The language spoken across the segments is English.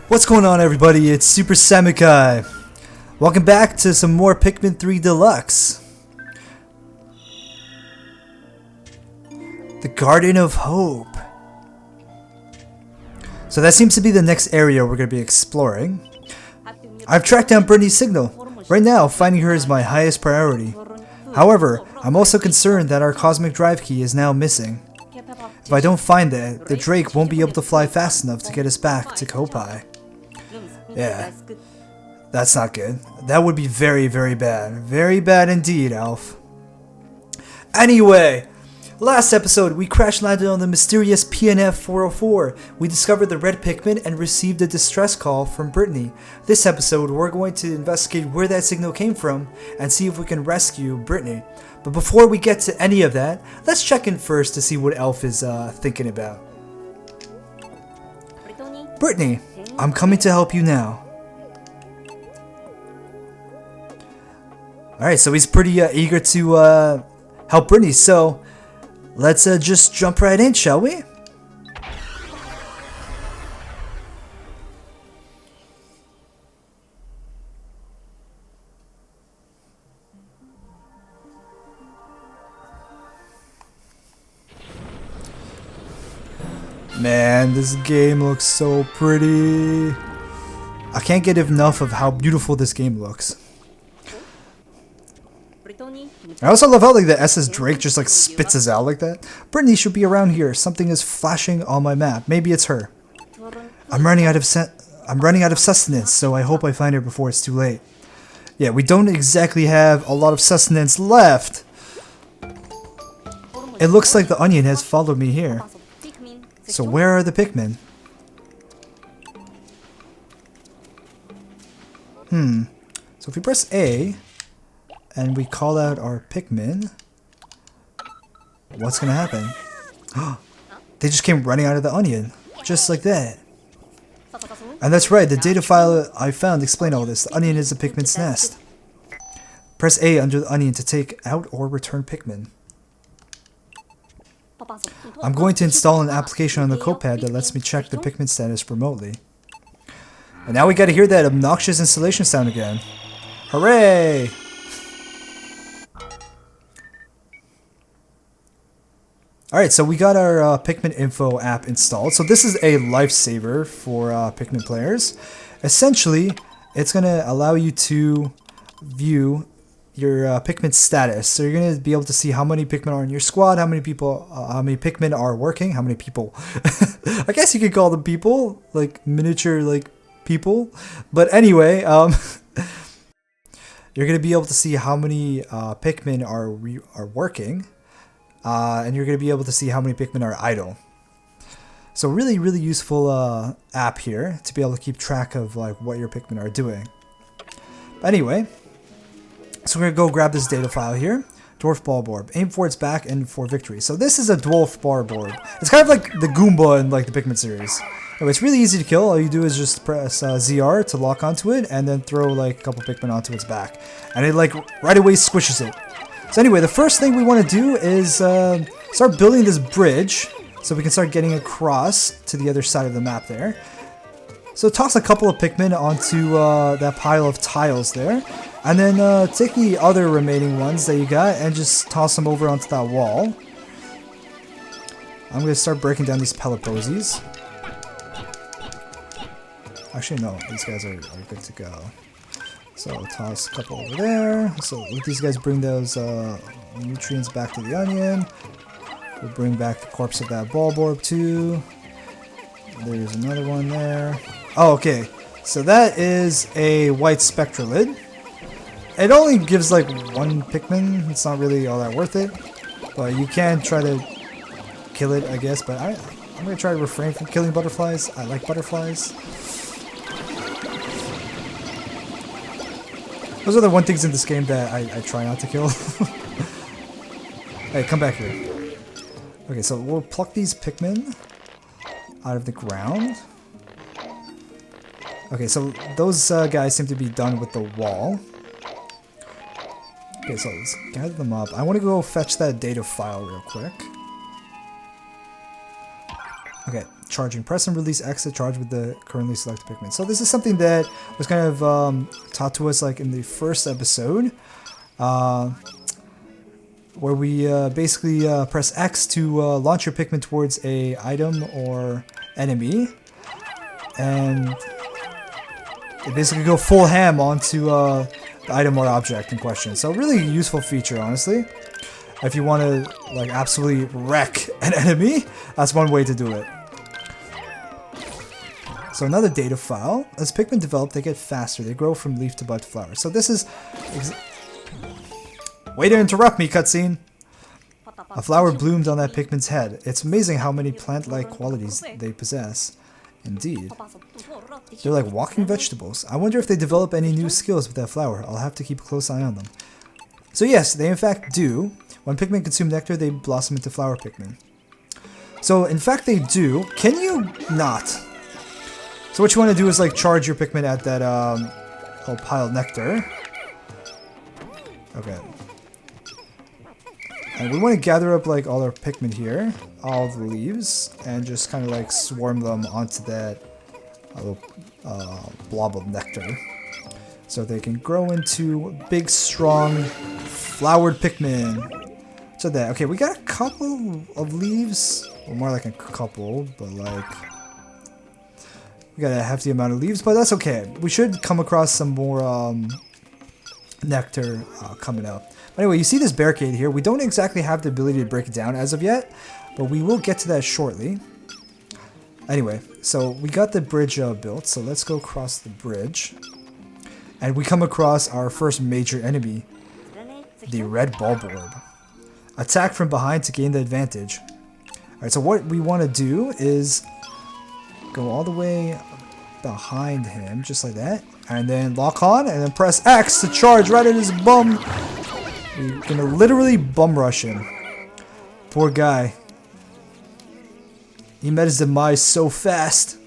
What's going on, everybody? It's Super Samukai. Welcome back to some more Pikmin 3 Deluxe. The Garden of Hope. So that seems to be the next area we're going to be exploring. I've tracked down Brittney's signal. Right now, finding her is my highest priority. However, I'm also concerned that our cosmic drive key is now missing. If I don't find it, the Drake won't be able to fly fast enough to get us back to Kopai. Yeah, that's not good. That would be very, very bad. Very bad indeed, Alph. Anyway, last episode we crash landed on the mysterious PNF 404. We discovered the red Pikmin and received a distress call from Brittney. This episode we're going to investigate where that signal came from and see if we can rescue Brittney. But before we get to any of that, let's check in first to see what Alph is thinking about. Brittney, I'm coming to help you now. Alright, so he's pretty eager to help Brittney, so let's just jump right in, shall we? Man, this game looks so pretty. I can't get enough of how beautiful this game looks. I also love how like the SS Drake just like spits us out like that. Brittney should be around here. Something is flashing on my map. Maybe it's her. I'm running out of sustenance, so I hope I find her before it's too late. Yeah, we don't exactly have a lot of sustenance left. It looks like the onion has followed me here. So where are the Pikmin? So if we press A and we call out our Pikmin, what's gonna happen? They just came running out of the onion, just like that. And that's right, the data file I found explained all this. The onion is a Pikmin's nest. Press A under the onion to take out or return Pikmin. I'm going to install an application on the copad that lets me check the Pikmin status remotely. And now we gotta hear that obnoxious installation sound again. Hooray! Alright, so we got our Pikmin Info app installed. So this is a lifesaver for Pikmin players. Essentially, it's gonna allow you to view your Pikmin status. So you're gonna be able to see how many Pikmin are in your squad, how many Pikmin are working, how many people. I guess you could call them people, like miniature like people. But anyway, you're gonna be able to see how many Pikmin are working, and you're gonna be able to see how many Pikmin are idle. So really, really useful app here to be able to keep track of like what your Pikmin are doing. But anyway. So we're going to go grab this data file here. Dwarf Ball Board. Aim for its back and for victory. So this is a Dwarf Bar Board. It's kind of like the Goomba in like the Pikmin series. Anyway, it's really easy to kill. All you do is just press ZR to lock onto it and then throw like a couple Pikmin onto its back. And it like right away squishes it. So anyway, the first thing we want to do is start building this bridge so we can start getting across to the other side of the map there. So toss a couple of Pikmin onto that pile of tiles there. And then take the other remaining ones that you got and just toss them over onto that wall. I'm going to start breaking down these pellet posies. Actually, no, these guys are good to go. So toss a couple over there. So let these guys bring those nutrients back to the onion. We'll bring back the corpse of that ball orb too. There's another one there. Oh, okay. So that is a white spectralid. It only gives like one Pikmin. It's not really all that worth it. But you can try to kill it, I guess. But I'm going to try to refrain from killing butterflies. I like butterflies. Those are the one things in this game that I try not to kill. Hey, come back here. Okay, so we'll pluck these Pikmin out of the ground. Okay, so those guys seem to be done with the wall. Okay, so let's gather them up. I want to go fetch that data file real quick. Okay, charging. Press and release X to charge with the currently selected Pikmin. So this is something that was kind of taught to us like in the first episode, where we basically press X to launch your Pikmin towards a item or enemy, and they basically go full ham onto the item or object in question. So really useful feature, honestly. If you want to like absolutely wreck an enemy, that's one way to do it. So another data file. As Pikmin develop, they get faster. They grow from leaf to bud to flower. So this is... Way to interrupt me, cutscene! A flower bloomed on that Pikmin's head. It's amazing how many plant-like qualities they possess. Indeed. They're like walking vegetables. I wonder if they develop any new skills with that flower. I'll have to keep a close eye on them. So yes, they in fact do. When Pikmin consume nectar, they blossom into flower Pikmin. So in fact they do. Can you not? So what you want to do is like charge your Pikmin at that whole pile of nectar. Okay. And we want to gather up like all our Pikmin here, all the leaves, and just kind of like swarm them onto that little blob of nectar. So they can grow into big, strong, flowered Pikmin. So that, okay, we got a couple of leaves, well, more like a couple, but like, we got a hefty amount of leaves, but that's okay. We should come across some more nectar coming up. But anyway, you see this barricade here. We don't exactly have the ability to break it down as of yet, but we will get to that shortly. Anyway, so we got the bridge built, so let's go across the bridge. And we come across our first major enemy, the red bulb orb. Attack from behind to gain the advantage. Alright, so what we want to do is go all the way behind him, just like that. And then lock on, and then press X to charge right at his bum. We're gonna literally bum rush him. Poor guy. He met his demise so fast.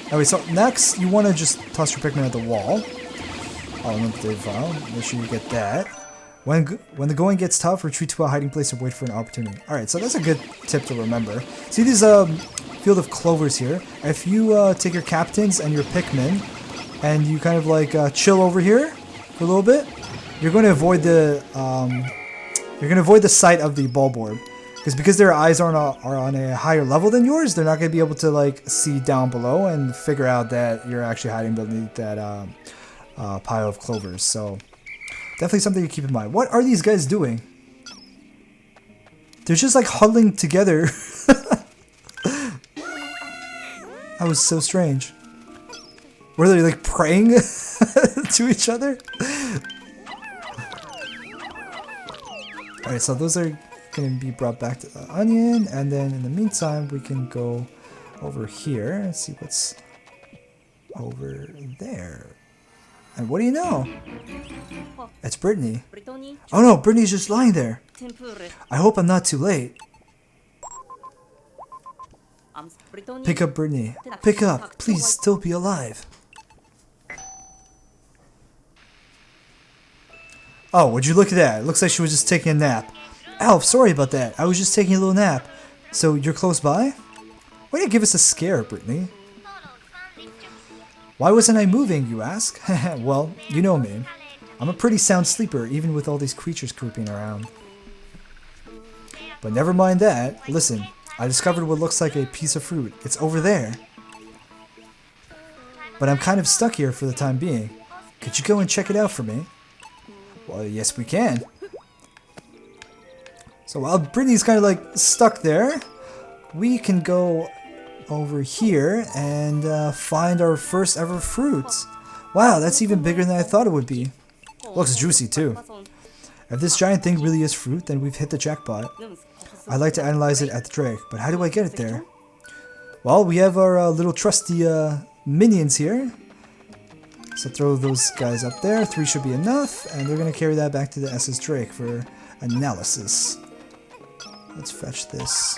Anyway, so next, you want to just toss your Pikmin at the wall. Make sure you get that. When the going gets tough, retreat to a hiding place and wait for an opportunity. Alright, so that's a good tip to remember. See these field of clovers here? If you take your captains and your Pikmin, and you kind of like chill over here for a little bit, you're going to avoid the sight of the bulb orb. Because their eyes are on a higher level than yours, they're not going to be able to like see down below and figure out that you're actually hiding beneath that pile of clovers. So definitely something to keep in mind. What are these guys doing? They're just like huddling together. That was so strange. Were they like praying to each other? Alright, so those are going to be brought back to the onion, and then in the meantime we can go over here and see what's over there. And what do you know? It's Brittney. Oh no, Brittney's just lying there. I hope I'm not too late. Pick up, Brittney. Pick up. Please still be alive. Oh, would you look at that? It looks like she was just taking a nap. Alph, sorry about that. I was just taking a little nap. So you're close by? Why don't you give us a scare, Brittney? Why wasn't I moving, you ask? Well, you know me. I'm a pretty sound sleeper, even with all these creatures creeping around. But never mind that. Listen, I discovered what looks like a piece of fruit. It's over there. But I'm kind of stuck here for the time being. Could you go and check it out for me? Well, yes we can. So while Brittney's kind of like stuck there, we can go over here and find our first ever fruits. Wow, that's even bigger than I thought it would be. Looks juicy too. If this giant thing really is fruit, then we've hit the jackpot. I'd like to analyze it at the Drake, but how do I get it there? Well, we have our little trusty minions here. So throw those guys up there. 3 should be enough, and they're going to carry that back to the SS Drake for analysis. Let's fetch this.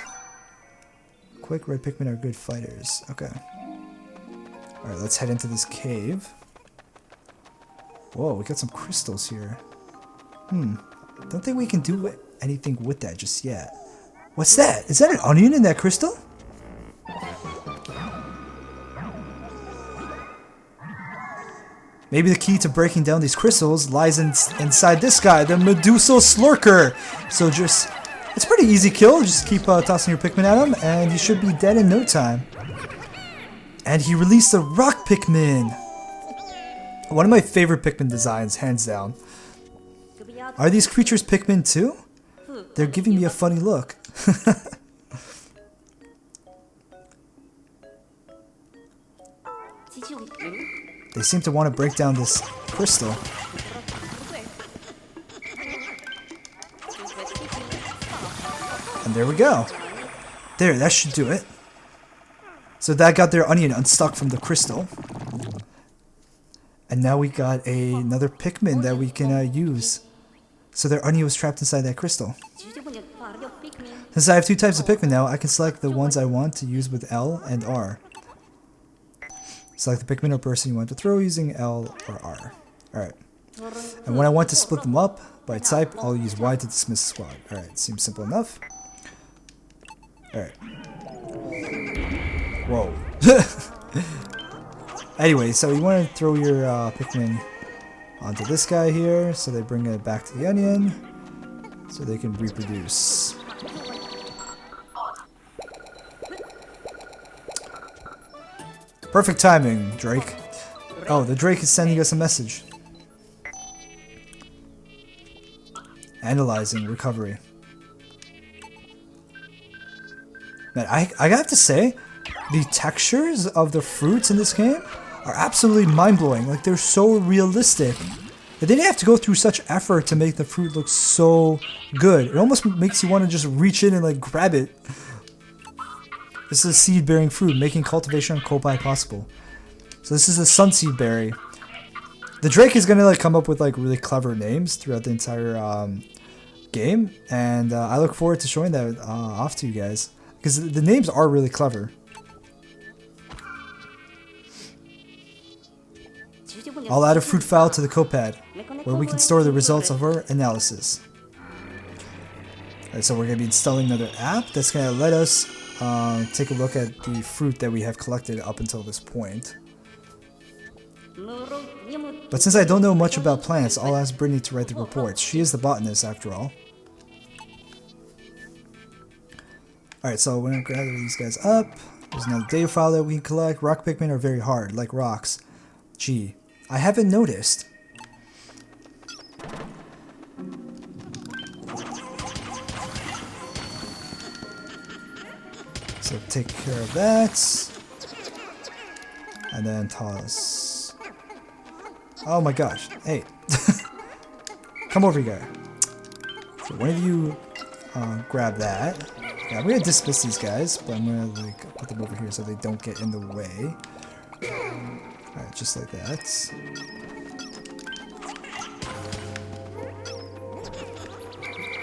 Quick, red Pikmin are good fighters. Okay. Alright, let's head into this cave. Whoa, we got some crystals here. Don't think we can do anything with that just yet. What's that? Is that an onion in that crystal? Maybe the key to breaking down these crystals lies inside this guy, the Medusa Slurker. So just, it's a pretty easy kill. Just keep tossing your Pikmin at him, and he should be dead in no time. And he released a rock Pikmin. One of my favorite Pikmin designs, hands down. Are these creatures Pikmin too? They're giving me a funny look. They seem to want to break down this crystal. And there we go. There, that should do it. So that got their onion unstuck from the crystal. And now we got another Pikmin that we can use. So their onion was trapped inside that crystal. Since I have two types of Pikmin now, I can select the ones I want to use with L and R. Select the Pikmin or person you want to throw using L or R. Alright. And when I want to split them up by type, I'll use Y to dismiss the squad. Alright, seems simple enough. Alright. Whoa. Anyway, so you want to throw your Pikmin onto this guy here, so they bring it back to the onion, so they can reproduce. Perfect timing, Drake. Oh, the Drake is sending us a message. Analyzing recovery. Man, I have to say, the textures of the fruits in this game are absolutely mind-blowing. Like, they're so realistic. They didn't have to go through such effort to make the fruit look so good. It almost makes you want to just reach in and like grab it. This is a seed-bearing fruit, making cultivation on Kopai possible. So this is a sunseed berry. The Drake is gonna like come up with like really clever names throughout the entire game, and I look forward to showing that off to you guys because the names are really clever. I'll add a fruit file to the copad, where we can store the results of our analysis. Alright, so we're going to be installing another app that's going to let us take a look at the fruit that we have collected up until this point. But since I don't know much about plants, I'll ask Brittney to write the reports. She is the botanist, after all. Alright, so we're going to gather these guys up. There's another data file that we can collect. Rock Pikmin are very hard, like rocks. Gee, I haven't noticed. So take care of that. And then toss. Oh my gosh. Hey. Come over here. So one of you grab that. Yeah, I'm gonna dismiss these guys, but I'm gonna like put them over here so they don't get in the way. Alright, just like that.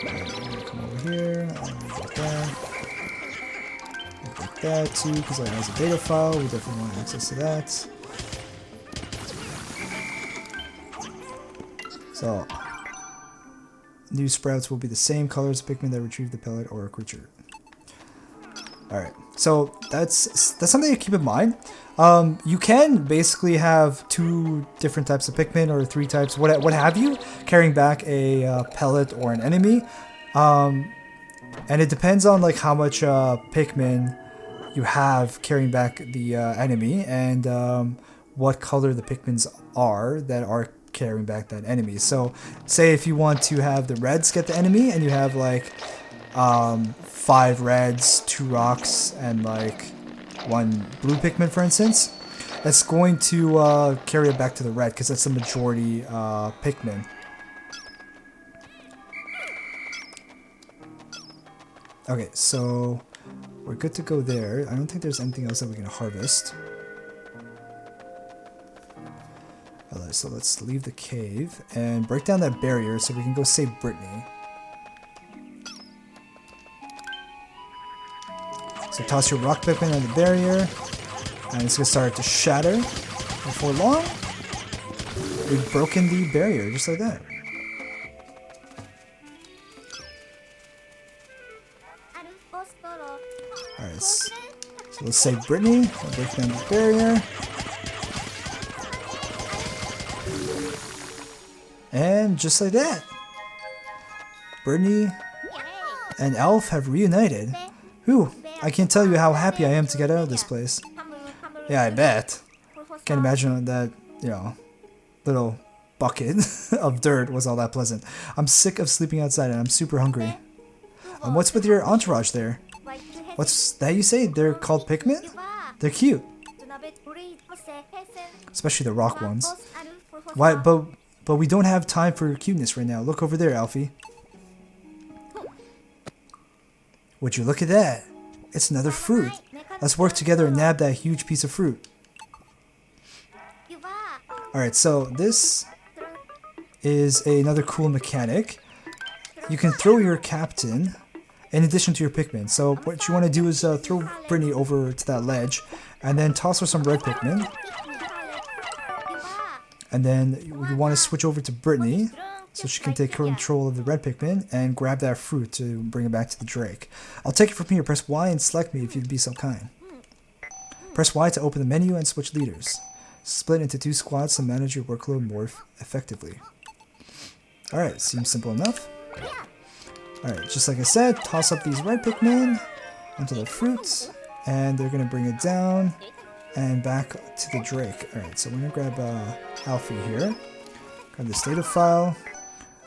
Alright, come over here. Like that. Like that too, because that has a data file. We definitely want access to that. So, new sprouts will be the same color as Pikmin that retrieve the pellet or a creature. Alright, so that's something to keep in mind. You can basically have 2 different types of Pikmin or 3 types, what have you, carrying back a pellet or an enemy. And it depends on like how much Pikmin you have carrying back the enemy and what color the Pikmins are that are carrying back that enemy. So say if you want to have the reds get the enemy and you have like 5 reds, 2 rocks, and like 1 blue Pikmin, for instance, that's going to carry it back to the red because that's the majority Pikmin. Okay, so we're good to go there. I don't think there's anything else that we can harvest. Alright, so let's leave the cave and break down that barrier so we can go save Brittney. So toss your rock Pikmin on the barrier, and it's going to start to shatter. Before long, we've broken the barrier, just like that. Alright, so let's save Brittney. I'll break down the barrier. And just like that, Brittney and Alph have reunited. Whew, I can't tell you how happy I am to get out of this place. Yeah, I bet. Can't imagine that, you know, little bucket of dirt was all that pleasant. I'm sick of sleeping outside and I'm super hungry. What's with your entourage there? What's that you say? They're called Pikmin? They're cute. Especially the rock ones. Why? But we don't have time for cuteness right now. Look over there, Alfie. Would you look at that? It's another fruit. Let's work together and nab that huge piece of fruit. Alright, so this is another cool mechanic. You can throw your captain in addition to your Pikmin. So what you want to do is throw Brittney over to that ledge and then toss her some red Pikmin. And then you want to switch over to Brittney so she can take control of the red Pikmin and grab that fruit to bring it back to the Drake. I'll take it from here. Press Y and select me if you'd be so kind. Press Y to open the menu and switch leaders. Split into 2 squads to manage your workload more effectively. Alright, seems simple enough. Alright, just like I said, toss up these red Pikmin onto the fruits, and they're going to bring it down and back to the Drake. Alright, so we're going to grab Alfie here. Grab this data file.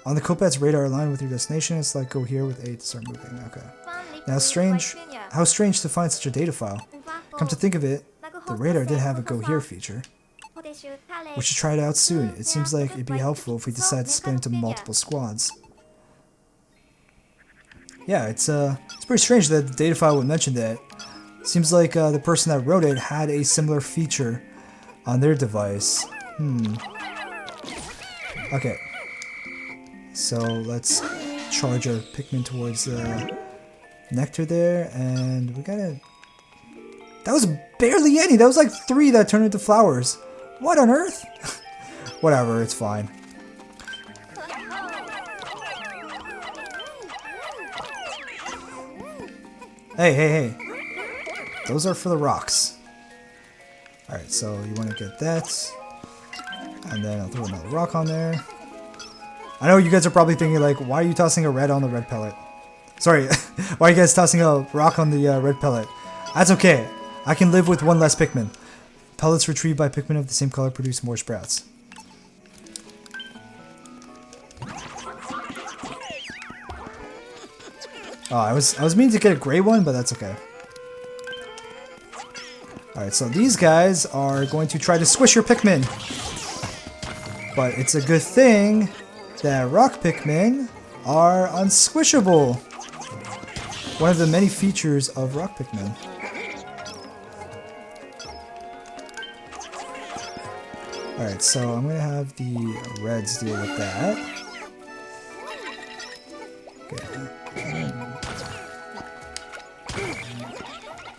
On the Kopat's radar aligned with your destination, it's like go here with A to start moving. Okay. Now how strange to find such a data file. Come to think of it, the radar did have a go here feature. We should try it out soon. It seems like it'd be helpful if we decide to split into multiple squads. Yeah, it's pretty strange that the data file would mention that. Seems like the person that wrote it had a similar feature on their device. Okay. So let's charge our Pikmin towards the nectar there, and we gotta... That was barely any! That was like 3 that turned into flowers! What on earth? Whatever, it's fine. Hey. Those are for the rocks. Alright, so you want to get that. And then I'll throw another rock on there. I know you guys are probably thinking like, why are you tossing a red on the red pellet? Sorry, why are you guys tossing a rock on the red pellet? That's okay. I can live with 1 less Pikmin. Pellets retrieved by Pikmin of the same color produce more sprouts. Oh, I was meaning to get a gray one, but that's okay. Alright, so these guys are going to try to squish your Pikmin. But it's a good thing that rock Pikmin are unsquishable. One of the many features of rock Pikmin. Alright, so I'm going to have the reds deal with that. Okay.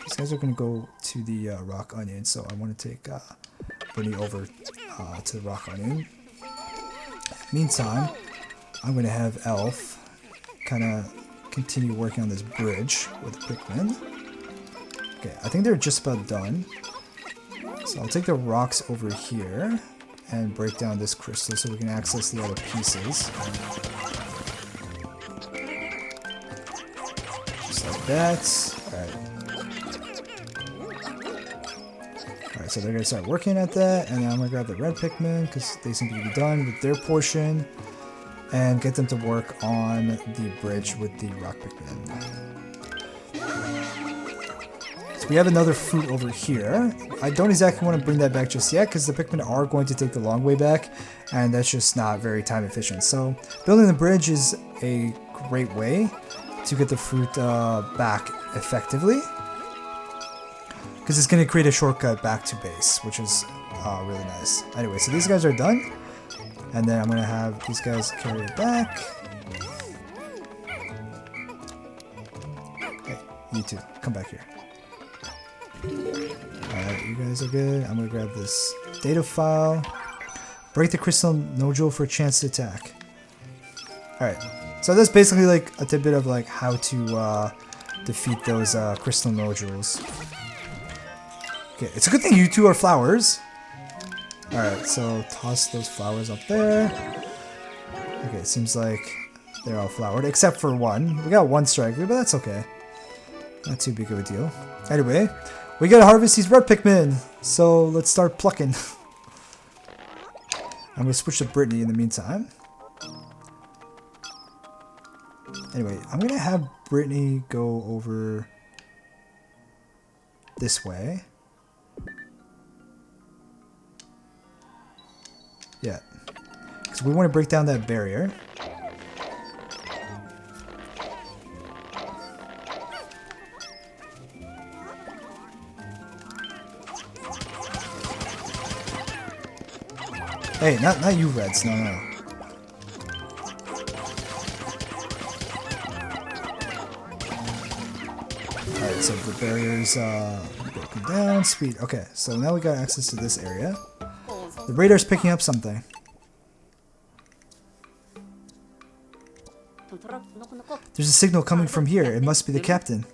These guys are going to go to the rock onion, so I want to take Brittney over to the rock onion. Meantime, I'm going to have Alph kind of continue working on this bridge with Pikmin. Okay, I think they're just about done. So I'll take the rocks over here and break down this crystal so we can access the other pieces. Just like that. Alright, so they're going to start working at that, and then I'm going to grab the red Pikmin because they seem to be done with their portion and get them to work on the bridge with the rock Pikmin. So we have another fruit over here. I don't exactly want to bring that back just yet because the Pikmin are going to take the long way back, and that's just not very time efficient. So building the bridge is a great way to get the fruit back effectively, because it's going to create a shortcut back to base, which is really nice. Anyway, so these guys are done, and then I'm going to have these guys carry it back. Hey, you two, come back here. Alright, you guys are good. I'm going to grab this data file. Break the crystal nodule for a chance to attack. Alright, so that's basically like a tidbit of like how to defeat those crystal nodules. Okay, it's a good thing you two are flowers. Alright, so toss those flowers up there. Okay, it seems like they're all flowered, except for one. We got one straggler, but that's okay. Not too big of a deal. Anyway, we gotta harvest these red Pikmin, so let's start plucking. I'm gonna switch to Brittney in the meantime. Anyway, I'm gonna have Brittney go over this way. Yeah, because we want to break down that barrier. Hey, not you reds, no. Alright, so the barrier's broken down, speed. Okay, so now we got access to this area. The radar's picking up something. There's a signal coming from here. It must be the captain.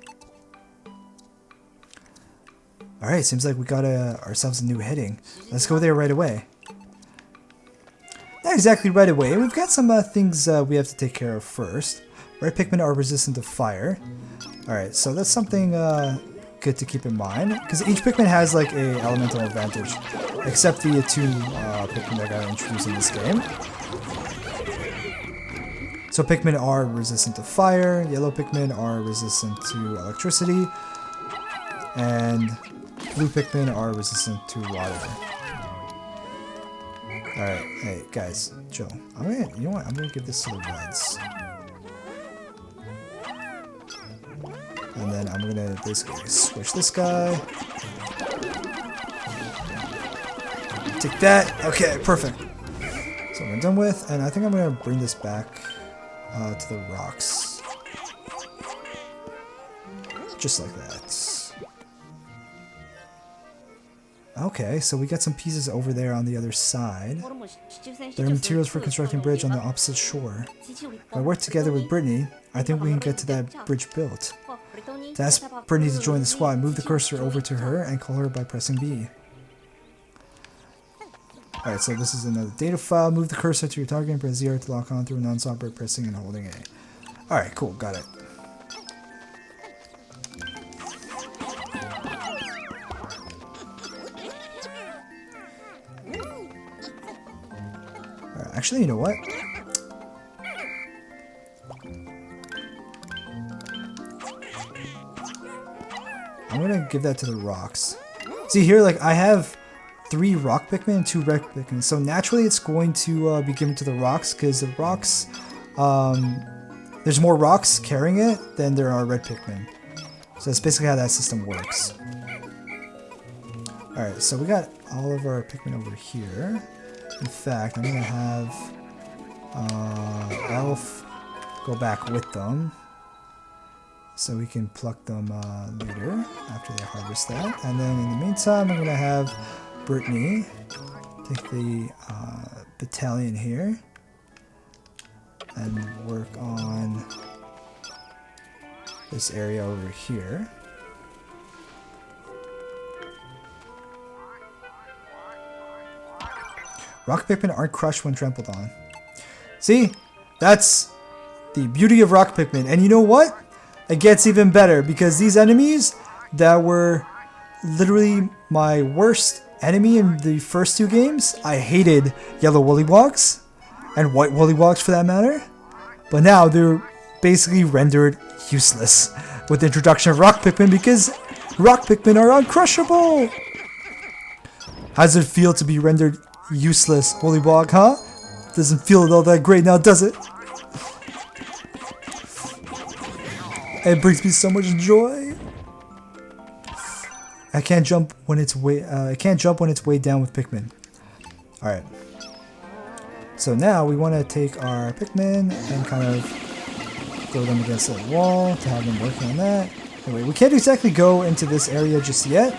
Alright, seems like we got ourselves a new heading. Let's go there right away. Not exactly right away. We've got some things we have to take care of first. Red Pikmin are resistant to fire. Alright, so that's something good to keep in mind. Because each Pikmin has like a elemental advantage. Except the two Pikmin that got introduced in this game. So Pikmin are resistant to fire. Yellow Pikmin are resistant to electricity. And blue Pikmin are resistant to water. Alright, hey guys, chill. You know what? I'm gonna give this to the reds. And then I'm gonna basically switch this guy. Take that. Okay, perfect. So we're done with, and I think I'm gonna bring this back to the rocks. Just like that. Okay, so we got some pieces over there on the other side. There are materials for constructing a bridge on the opposite shore. If I work together with Brittney, I think we can get to that bridge built. To ask Brittney to join the squad, move the cursor over to her and call her by pressing B. Alright, so this is another data file. Move the cursor to your target and press 0 to lock on through non-stop by pressing and holding A. Alright, cool, got it. Alright, actually, you know what? I'm gonna give that to the rocks. See here, like, I have 3 rock Pikmin and 2 red Pikmin. So naturally it's going to be given to the rocks because the rocks, there's more rocks carrying it than there are red Pikmin. So that's basically how that system works. Alright, so we got all of our Pikmin over here. In fact, I'm going to have Alph go back with them. So we can pluck them later after they harvest that. And then in the meantime, I'm going to have Brittney take the battalion here and work on this area over here. Rock Pikmin aren't crushed when trampled on. See? That's the beauty of Rock Pikmin. And you know what? It gets even better because these enemies that were literally my worst enemy in the first 2 games, I hated yellow Wollywogs and white Wollywogs for that matter, but now they're basically rendered useless with the introduction of Rock Pikmin because Rock Pikmin are uncrushable. How does it feel to be rendered useless, Wollywog, huh? Doesn't feel all that great now, does it? It brings me so much joy. I can't jump when it's way down with Pikmin. All right. So now we want to take our Pikmin and kind of throw them against the wall to have them working on that. Anyway, we can't exactly go into this area just yet,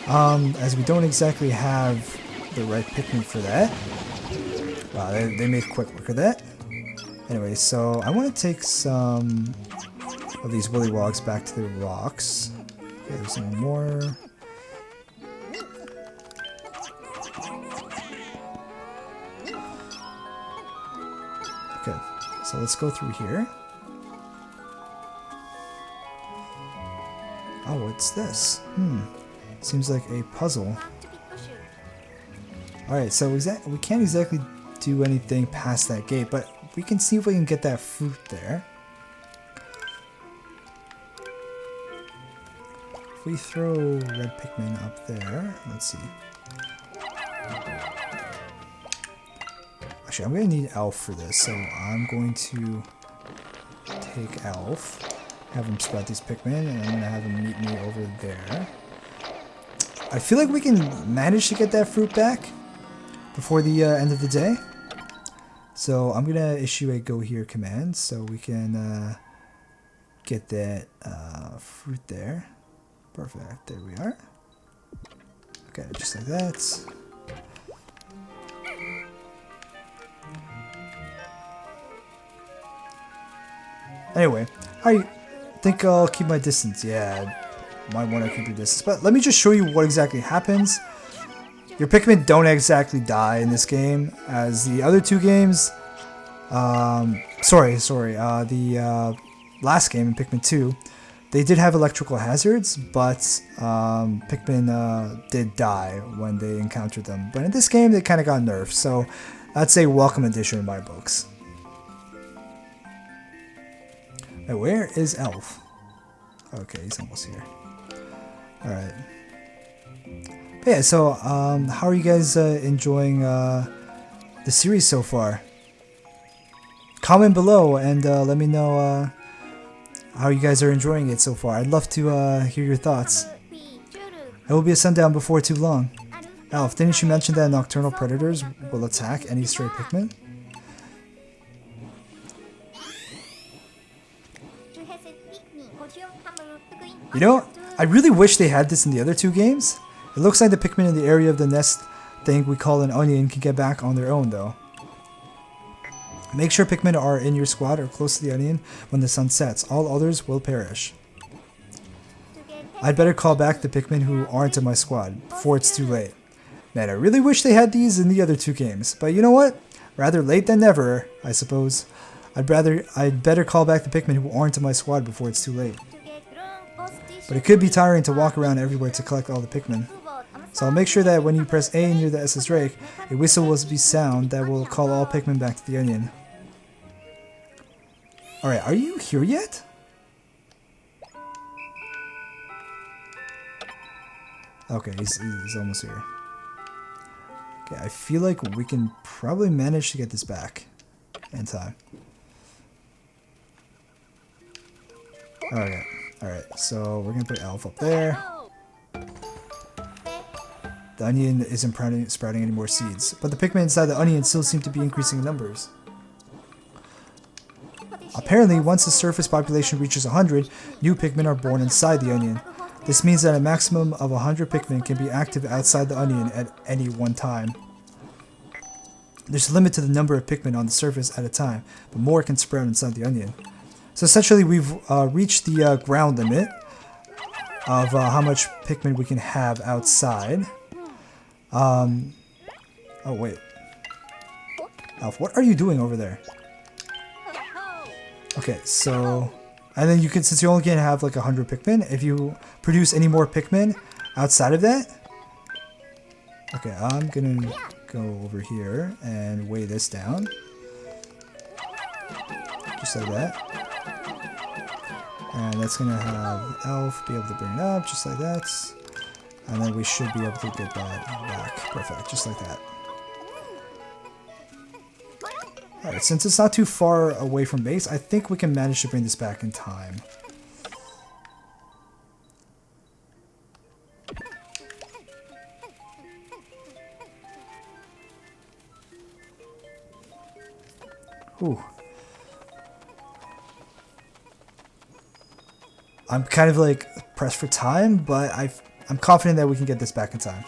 as we don't exactly have the right Pikmin for that. Wow, they made quick work of that. Anyway, so I want to take some of these Wollywoggs back to the rocks. Okay, there's some more. Okay, so let's go through here. Oh, what's this? Seems like a puzzle. Alright, so we can't exactly do anything past that gate, but we can see if we can get that fruit there. If we throw red Pikmin up there, let's see. Actually, I'm going to need Alph for this, so I'm going to take Alph, have him sprout these Pikmin, and I'm going to have him meet me over there. I feel like we can manage to get that fruit back before the end of the day. So I'm going to issue a go here command so we can get that fruit there. Perfect. There we are. Okay, just like that. Anyway, I think I'll keep my distance. Yeah, might want to keep your distance. But let me just show you what exactly happens. Your Pikmin don't exactly die in this game, as the other two games. The last game in Pikmin 2, they did have electrical hazards, but Pikmin did die when they encountered them. But in this game, they kind of got nerfed, so that's a welcome addition in my books. Now, where is Alph? Okay, he's almost here. Alright. Yeah, so how are you guys enjoying the series so far? Comment below and let me know how you guys are enjoying it so far. I'd love to hear your thoughts. It will be a sundown before too long. Alph, didn't you mention that nocturnal predators will attack any stray Pikmin? You know, I really wish they had this in the other two games. It looks like the Pikmin in the area of the nest thing we call an onion can get back on their own though. Make sure Pikmin are in your squad or close to the onion when the sun sets. All others will perish. I'd better call back the Pikmin who aren't in my squad before it's too late. Man, I really wish they had these in the other two games. But you know what? Rather late than never, I suppose. I'd better call back the Pikmin who aren't in my squad before it's too late. But it could be tiring to walk around everywhere to collect all the Pikmin. So I'll make sure that when you press A near the SS Drake, a whistle will be sound that will call all Pikmin back to the onion. Alright, are you here yet? Okay, he's almost here. Okay, I feel like we can probably manage to get this back in time. Alright, so we're gonna put Alph up there. The onion isn't sprouting any more seeds, but the Pikmin inside the onion still seem to be increasing in numbers. Apparently, once the surface population reaches 100, new Pikmin are born inside the onion. This means that a maximum of 100 Pikmin can be active outside the onion at any one time. There's a limit to the number of Pikmin on the surface at a time, but more can sprout inside the onion. So essentially, we've reached the ground limit of how much Pikmin we can have outside. Oh wait. Alph, what are you doing over there? Okay, so... And then you can, since you only can have like 100 Pikmin, if you produce any more Pikmin outside of that... Okay, I'm gonna go over here and weigh this down. Just like that. And that's gonna have Alph be able to bring it up, just like that. And then we should be able to get that back. Perfect, just like that. Alright, since it's not too far away from base, I think we can manage to bring this back in time. Whew. I'm kind of like pressed for time, but I'm confident that we can get this back in time.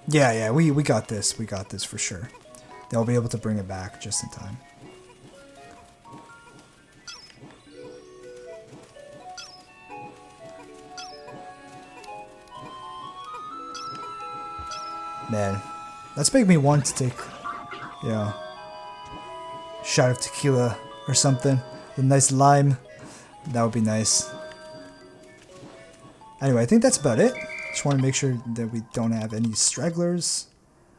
Yeah, we got this. We got this for sure. they'll be able to bring it back just in time. Man, that's making me want to take, you know, a shot of tequila or something. A nice lime. That would be nice. Anyway, I think that's about it. Just want to make sure that we don't have any stragglers.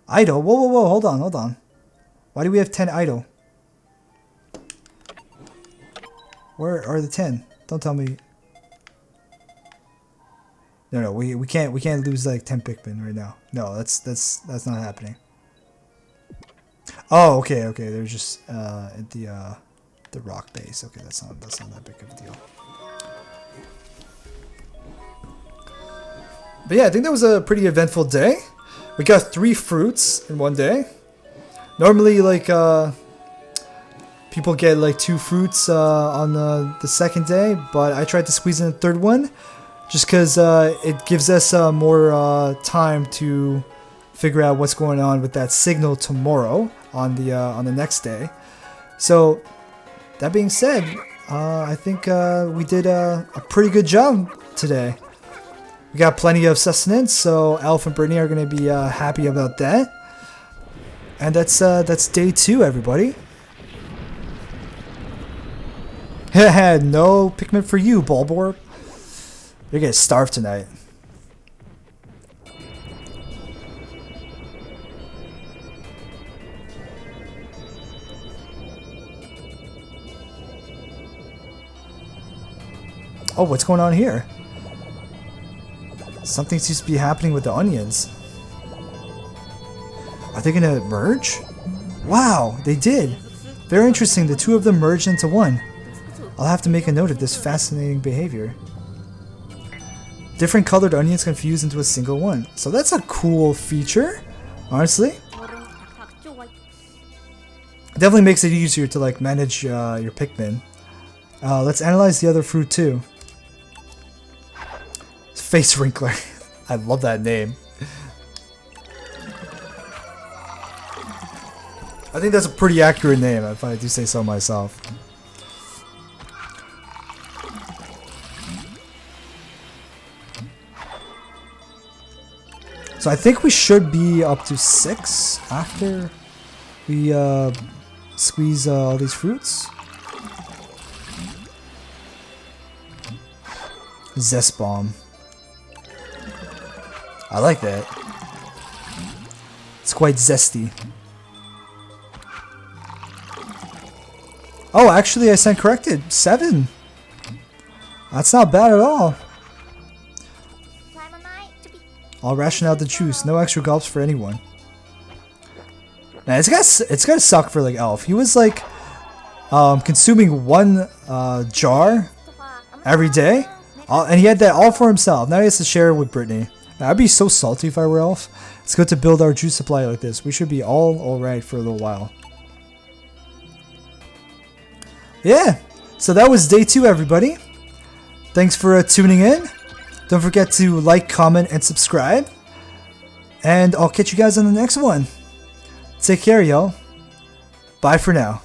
Idle? Whoa, whoa, whoa. Hold on, hold on. Why do we have 10 idle? Where are the 10? Don't tell me. No, we can't lose like 10 Pikmin right now. No, that's not happening. Oh, okay. They're just at the rock base. Okay, that's not that big of a deal. But yeah, I think that was a pretty eventful day. We got 3 fruits in one day. Normally, like people get like 2 fruits on the second day, but I tried to squeeze in a third one. Just because it gives us more time to figure out what's going on with that signal tomorrow on the next day. So that being said, I think we did a pretty good job today. We got plenty of sustenance, so Alph and Brittney are going to be happy about that. And that's day 2, everybody. No Pikmin for you, Bulborb. You're gonna starve tonight. Oh, what's going on here? Something seems to be happening with the onions. Are they gonna merge? Wow, they did. Very interesting, the 2 of them merged into one. I'll have to make a note of this fascinating behavior. Different colored onions can fuse into a single one. So that's a cool feature, honestly. It definitely makes it easier to like manage your Pikmin. Let's analyze the other fruit too. Face Wrinkler. I love that name. I think that's a pretty accurate name, if I do say so myself. So I think we should be up to 6 after we squeeze all these fruits. Zest Bomb. I like that. It's quite zesty. Oh, actually I stand corrected. 7. That's not bad at all. I'll ration out the juice. No extra gulps for anyone. Man, it's gotta suck for like Alph. He was like consuming 1 jar every day, and he had that all for himself. Now he has to share it with Brittney. Man, I'd be so salty if I were Alph. It's good to build our juice supply like this. We should be all right for a little while. Yeah, so that was day 2, everybody. Thanks for tuning in. Don't forget to like, comment, and subscribe. And I'll catch you guys on the next one. Take care, y'all. Bye for now.